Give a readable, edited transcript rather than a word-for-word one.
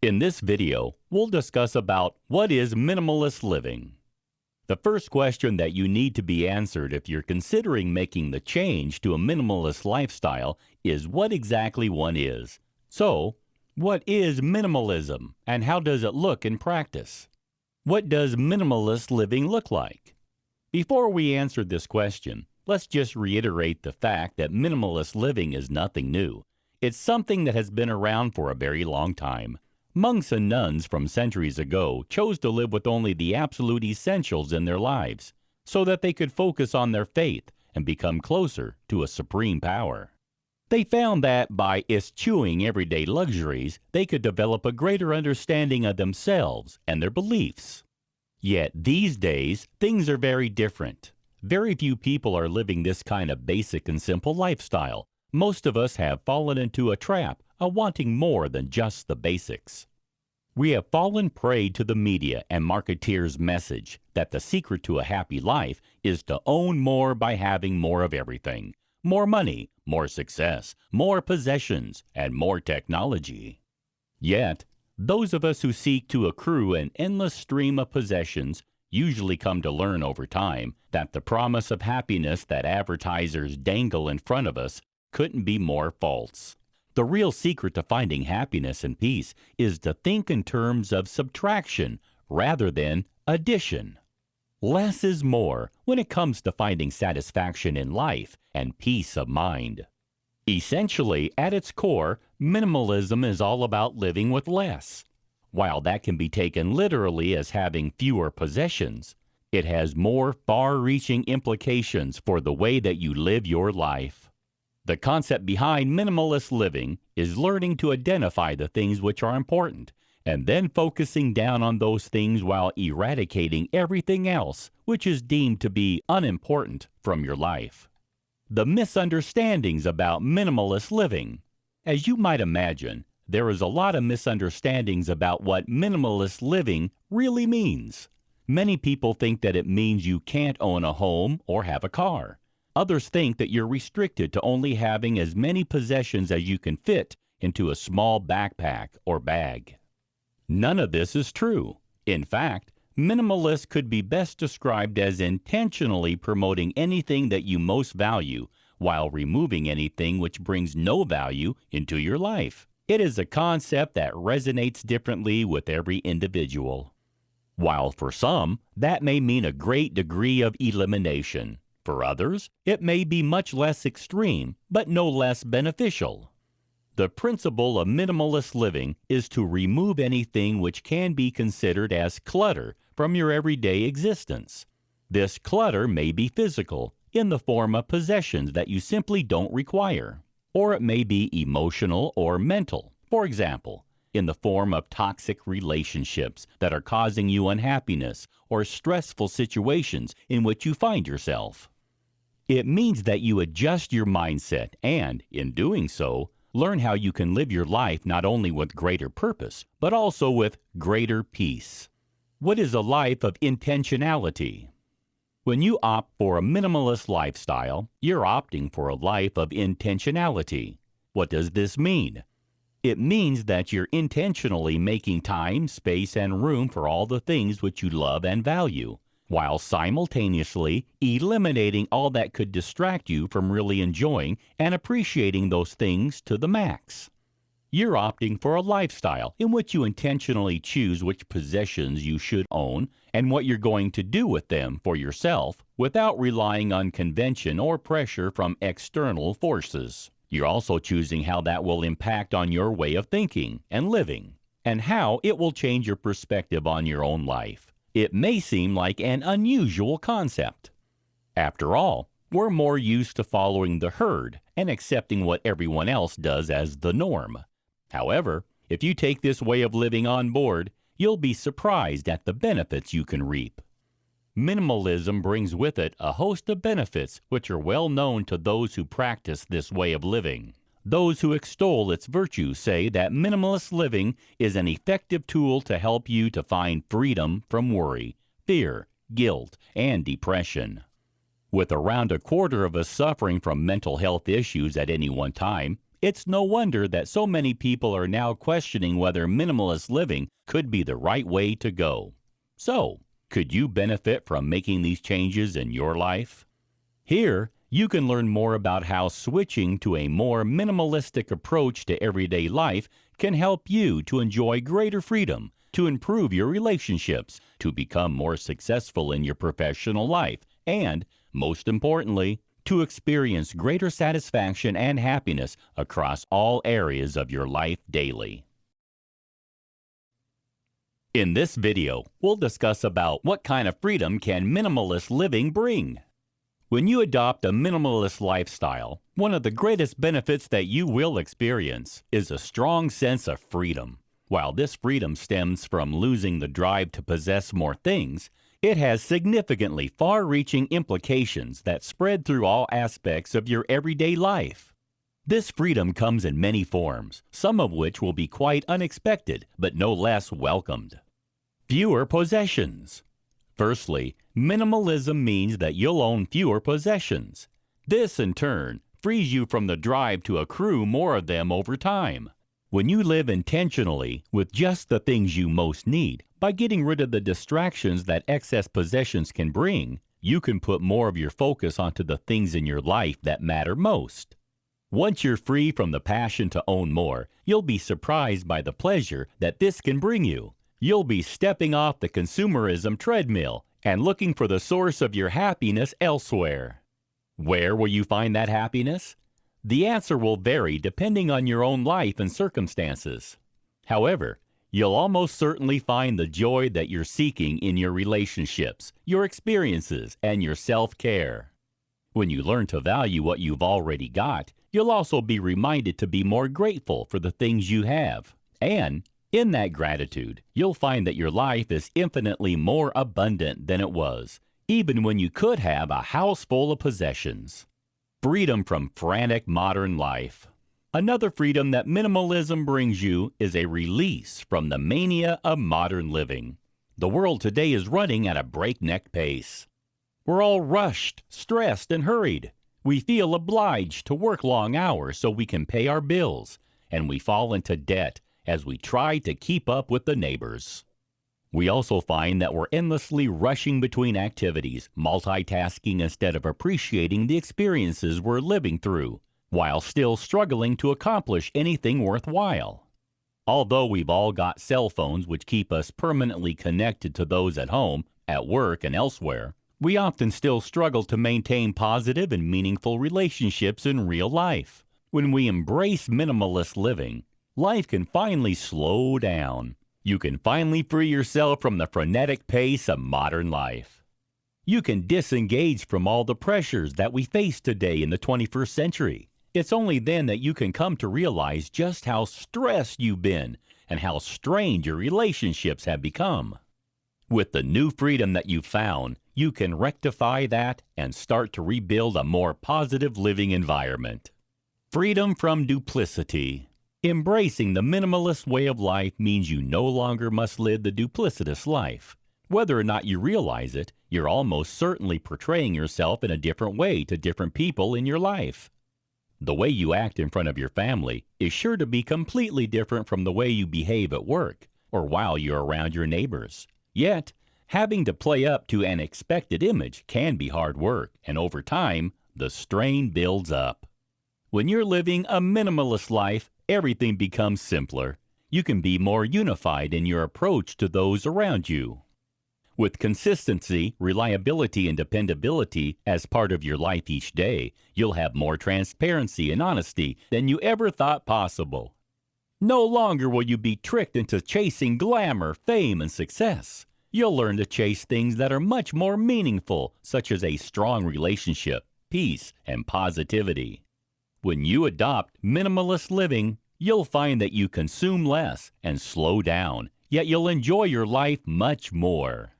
In this video, we'll discuss about what is minimalist living. The first question that you need to be answered if you're considering making the change to a minimalist lifestyle is what exactly one is. So, what is minimalism and how does it look in practice? What does minimalist living look like? Before we answer this question, let's just reiterate the fact that minimalist living is nothing new. It's something that has been around for a very long time. Monks and nuns from centuries ago chose to live with only the absolute essentials in their lives, so that they could focus on their faith and become closer to a supreme power. They found that by eschewing everyday luxuries, they could develop a greater understanding of themselves and their beliefs. Yet these days, things are very different. Very few people are living this kind of basic and simple lifestyle. Most of us have fallen into a trap of wanting more than just the basics. We have fallen prey to the media and marketeers' message that the secret to a happy life is to own more by having more of everything. More money, more success, more possessions, and more technology. Yet, those of us who seek to accrue an endless stream of possessions usually come to learn over time that the promise of happiness that advertisers dangle in front of us couldn't be more false. The real secret to finding happiness and peace is to think in terms of subtraction rather than addition. Less is more when it comes to finding satisfaction in life and peace of mind. Essentially, at its core, minimalism is all about living with less. While that can be taken literally as having fewer possessions, it has more far-reaching implications for the way that you live your life. The concept behind minimalist living is learning to identify the things which are important, and then focusing down on those things while eradicating everything else which is deemed to be unimportant from your life. The misunderstandings about minimalist living. As you might imagine, there is a lot of misunderstandings about what minimalist living really means. Many people think that it means you can't own a home or have a car. Others think that you're restricted to only having as many possessions as you can fit into a small backpack or bag. None of this is true. In fact, minimalist could be best described as intentionally promoting anything that you most value while removing anything which brings no value into your life. It is a concept that resonates differently with every individual. While for some, that may mean a great degree of elimination. For others, it may be much less extreme, but no less beneficial. The principle of minimalist living is to remove anything which can be considered as clutter from your everyday existence. This clutter may be physical, in the form of possessions that you simply don't require, or it may be emotional or mental, for example, in the form of toxic relationships that are causing you unhappiness or stressful situations in which you find yourself. It means that you adjust your mindset and, in doing so, learn how you can live your life not only with greater purpose, but also with greater peace. What is a life of intentionality? When you opt for a minimalist lifestyle, you're opting for a life of intentionality. What does this mean? It means that you're intentionally making time, space, and room for all the things which you love and value, while simultaneously eliminating all that could distract you from really enjoying and appreciating those things to the max. You're opting for a lifestyle in which you intentionally choose which possessions you should own and what you're going to do with them for yourself without relying on convention or pressure from external forces. You're also choosing how that will impact on your way of thinking and living, and how it will change your perspective on your own life. It may seem like an unusual concept. After all, we're more used to following the herd and accepting what everyone else does as the norm. However, if you take this way of living on board, you'll be surprised at the benefits you can reap. Minimalism brings with it a host of benefits which are well known to those who practice this way of living. Those who extol its virtues say that minimalist living is an effective tool to help you to find freedom from worry, fear, guilt, and depression. With around a quarter of us suffering from mental health issues at any one time, It's no wonder that so many people are now questioning whether minimalist living could be the right way to go. So, could you benefit from making these changes in your life? Here, you can learn more about how switching to a more minimalistic approach to everyday life can help you to enjoy greater freedom, to improve your relationships, to become more successful in your professional life, and, most importantly, to experience greater satisfaction and happiness across all areas of your life daily. In this video, we'll discuss about what kind of freedom can minimalist living bring. When you adopt a minimalist lifestyle, one of the greatest benefits that you will experience is a strong sense of freedom. While this freedom stems from losing the drive to possess more things, it has significantly far-reaching implications that spread through all aspects of your everyday life. This freedom comes in many forms, some of which will be quite unexpected, but no less welcomed. Fewer possessions. Firstly, minimalism means that you'll own fewer possessions. This, in turn, frees you from the drive to accrue more of them over time. When you live intentionally with just the things you most need, by getting rid of the distractions that excess possessions can bring, you can put more of your focus onto the things in your life that matter most. Once you're free from the passion to own more, you'll be surprised by the pleasure that this can bring you. You'll be stepping off the consumerism treadmill and looking for the source of your happiness elsewhere. Where will you find that happiness? The answer will vary depending on your own life and circumstances. However, you'll almost certainly find the joy that you're seeking in your relationships, your experiences, and your self-care. When you learn to value what you've already got, you'll also be reminded to be more grateful for the things you have. And in that gratitude, you'll find that your life is infinitely more abundant than it was, even when you could have a house full of possessions. Freedom from frantic modern life. Another freedom that minimalism brings you is a release from the mania of modern living. The world today is running at a breakneck pace. We're all rushed, stressed, and hurried. We feel obliged to work long hours so we can pay our bills, and we fall into debt as we try to keep up with the neighbors. We also find that we're endlessly rushing between activities, multitasking instead of appreciating the experiences we're living through, while still struggling to accomplish anything worthwhile. Although we've all got cell phones which keep us permanently connected to those at home, at work, and elsewhere, we often still struggle to maintain positive and meaningful relationships in real life. When we embrace minimalist living, life can finally slow down. You can finally free yourself from the frenetic pace of modern life. You can disengage from all the pressures that we face today in the 21st century. It's only then that you can come to realize just how stressed you've been and how strained your relationships have become. With the new freedom that you've found, you can rectify that and start to rebuild a more positive living environment. Freedom from duplicity. Embracing the minimalist way of life means you no longer must live the duplicitous life. Whether or not you realize it, you're almost certainly portraying yourself in a different way to different people in your life. The way you act in front of your family is sure to be completely different from the way you behave at work or while you're around your neighbors. Yet, having to play up to an expected image can be hard work, and over time, the strain builds up. When you're living a minimalist life, everything becomes simpler. You can be more unified in your approach to those around you. With consistency, reliability, and dependability as part of your life each day, you'll have more transparency and honesty than you ever thought possible. No longer will you be tricked into chasing glamour, fame, and success. You'll learn to chase things that are much more meaningful, such as a strong relationship, peace, and positivity. When you adopt minimalist living, you'll find that you consume less and slow down, yet you'll enjoy your life much more.